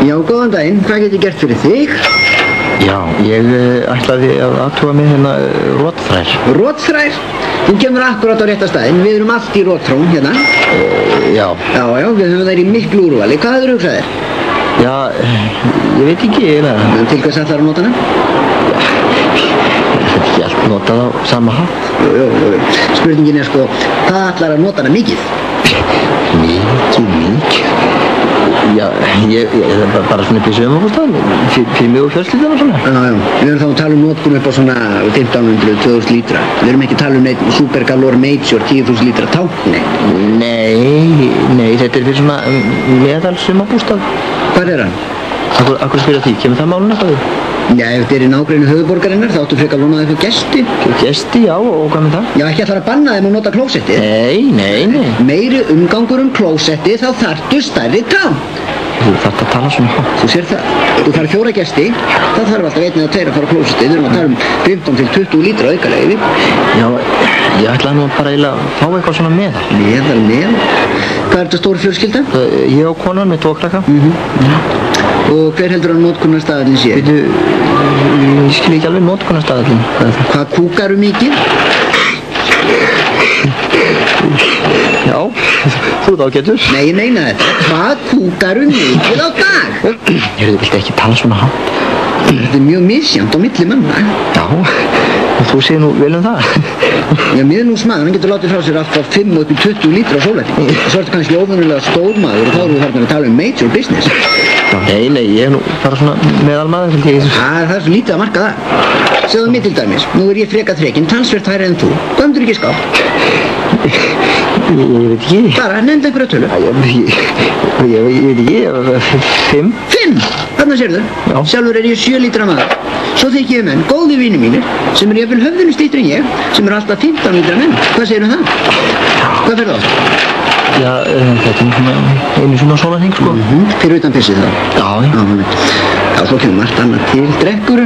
Já, góðan daginn. Hvað get ég gert fyrir þig? Já, ég ætlaði að athuga með hérna rotþrær. Rotþrær? Þú kemur akkurát á rétta staðinn. Við erum allt í rotþrón hérna. Já. Já, við höfum þær í miklu úrvali. Hvað hefur hugsað þér? Já, ég veit ekki eiginlega. Til hvers ætlar að nota hana? Ég veit ekki allt notað á sama hátt. Jú. Spurningin er sko, hvað ætlar að nota hana mikið? Mikið? Já, ég bara svona upp í sumarbústað, fyrir mig og fjölskyldan og svona. Já, við erum þá að tala um notkun upp á svona 1500-2000 lítra. Við erum ekki að tala um neitt Super Galore Major 10.000 lítra tákni. Nei, þetta er fyrir svona meðal sumarbústað. Hvar er hann? Akkur spyrja því, kemur það málun eitthvað við? Já, ef þetta er í nágreinu höfuðborgarinnar, þá áttu frekar að lóna þig fyrir gesti. Gesti, já, og hvað með það? Já, ekki ætlar að banna þeim að nota klósettið. Nei. Meiri umgangur klósettið, þá þarftu stærri tank. Þú þarft að tala svona hátt. Þú sér það. Þú þarf 4 gesti, þá þarf alltaf 1 eða 2 að fara á klósettið. Við erum að tala um 15-20 lítra aukalega yfir. Já, ég ætlaði nú bara eiginlega að fá eitthvað svona meðal. Meðal? Hvað er þetta stór fjölskylda? Ég og konan með 2 krakka. Og hver heldur að notkunarstaðallinn sé? Ég skil ekki alveg notkunarstaðallinn. Hvað kúkaru mikið? Já, þú þá getur. Nei, ég meina þetta. Hvað kúkaru mikið á dag? Viltu ekki tala svona hátt? Þetta er mjög misjafnt á milli manna. Já, og þú segir nú vel um það. Já, miðlungsmaður, hann getur látið frá sér allt frá 5 og upp í 20 lítra á sólarhring. Svo ertu kannski óvenjulega stór maður og þá eru við þarna að tala um major business. Nei, ég er nú bara svona meðalmaður, held ég. Það er svo lítið að marka það. Segðu mig til dæmis, nú er ég frekar þrekinn, talsvert hærri en þú. Hvað myndir ekki ská? Ég veit ekki. Bara, nefndu einhverja tölu. Ég veit ekki, 5. 5? Þarna sérðu. Já. Sjálfur er ég 7 lítra maður. Svo þykki ég menn, góði vinir mínir, sem eru jafnvel höfðinu styttri en ég, sem eru alltaf 15 lítra menn. Hvað segir það? Hvað fer það? Já, þetta er svona einu svona sólarhring, sko. Fyrir utan pissið það? Já, svo kemur margt annað til. Drekkur?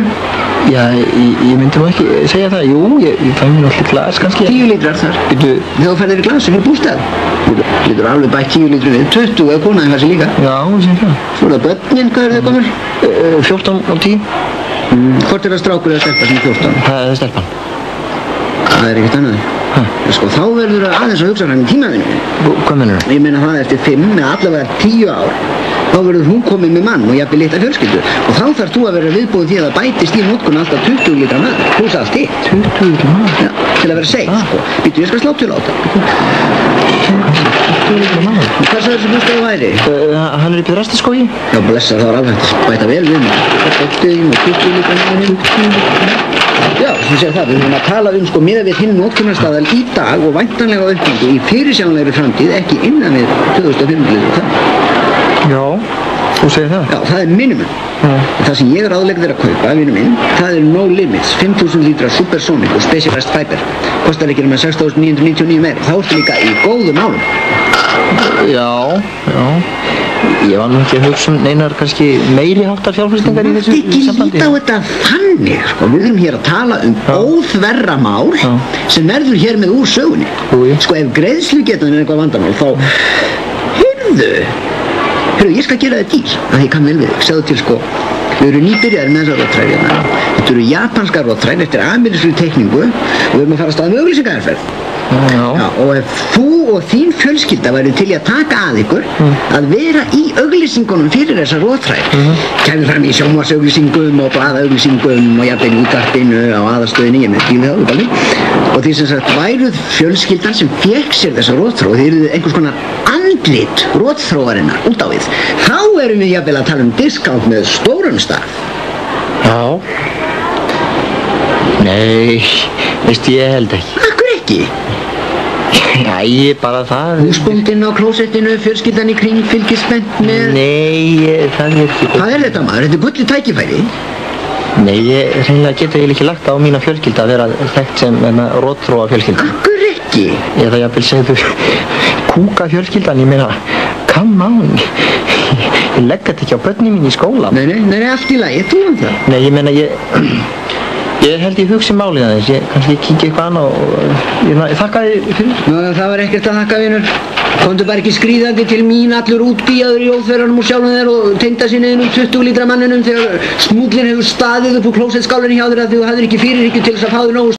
Já, ég myndi nú ekki segja það. Jú, ég fæ mér náttúrulega glas, kannski. 10 lítrar þar. Þegar þú ferðir í glasi fyrir bústað. Þú lítur alveg bætt 10 lítru við. 20 eða konaðin hvað sé líka. Já, ég sé það. Svo er það börnin, hvað eru þau komur? 14 og 10. Hvort er það strákur eða stelpa sem er 14? Það er stelpan. Það er ekkert annað. Sko, þá verður það aðeins að hugsa hann í tímavinnu. Hvað mennur það? Ég meina það eftir 5 með allavega 10 ár. Þá verður hún komin með mann og jafnvel litla fjölskyldu. Og þá þarf þú að vera viðbúin því að það bætist í notkun alltaf 20 lítra maður. Hús allt hitt. 20 lítra maður? Já, til að vera safe, sko. Býttu, ég skal slá til á þetta. 20 lítra maður? Hvað sagði þessi bústaðu væri? Hann er upp í Restaskógi. Já, blessa, það var alveg hægt að bæta vel við mig. Og 20 lítra maður. Já, sem segir það, við höfum að tala sko miðað við hinn notkunarstaðal í dag og væntanlega aukningu í fyrirsjáanlegri framtíð, ekki innan við 2500 það. Já, þú segir það? Já, það er minimum. Það sem ég ráðlegg þér að kaupa, vinur minn, það er No Limits, 5000 lítra Supersonic og Specialized Fiber. Kostar ekki með 6.999 meira. Þá ertu líka í góðum málum. Já. Ég var nú ekki að hugsa neinar kannski meiri háttar fjárfestingar í þessu sambandi. Ekki líta á þetta þannig, sko. Við erum hér að tala um óþverra mál sem verður hér með úr sögunni. Sko, ef greiðslugetan er eitthvað vandamál, þá, heyrðu, ég skal gera þetta díl, að ég kann vel við þig. Segðu til, sko, við erum nýbyrjaðir með þessar róttræði hérna. Þetta eru japanskar róttræði eftir amerískri teikningu og við erum að fara að staða með auglýsingaherferð. Já, og ef þú og þín fjölskylda væri til í að taka að ykkur að vera í auglýsingunum fyrir þessar róttræði, kæmi fram í sjónvarpsauglýsingum og blaðauglýsingum og jafnvel í útvarpinu á aðalstöðinni, ég með bílið á uppalni, og því sem sagt væruð fjölskyldan sem fékk sér þessa róttróð, þið eruð einhvers konar andlit róttróðarinnar út á við, þá erum við jafnvel að tala um discount með stórum staf. Já. Nei, veist ég held ekki. Akkur ekki? Æ, bara það. Húsbóndinn á klósettinu, fjölskyldan í kring, fylgist spennt með... Nei, það er ekki... Hvað er þetta maður? Þetta er gullið tækifæri. Nei, ég reynilega geta ekki lagt á mína fjölskylda að vera þekkt sem rótþróa fjölskylda. Akkur ekki? Eða jafnvel segðu kúka fjölskyldan, ég meina, come on. Ég legg þetta ekki á börnin mín í skóla. Nei, allt í lagi, þú það. Nei, ég meina, ég held ég hugsi málið aðeins, ég kannski kíkja eitthvað annað og ég þakka þér fyrir. Nú, það var ekkert að þakka, vinur. Komdu bara ekki skríðandi til mín allur útbíjaður í óþverranum og sjálfum þér og teinda sinniðinum 20 lítra manninum þegar smúllin hefur staðið upp úr klósettskálinni hjá þér að þú hafðir ekki fyrirhyggju til þess að fá þér nógu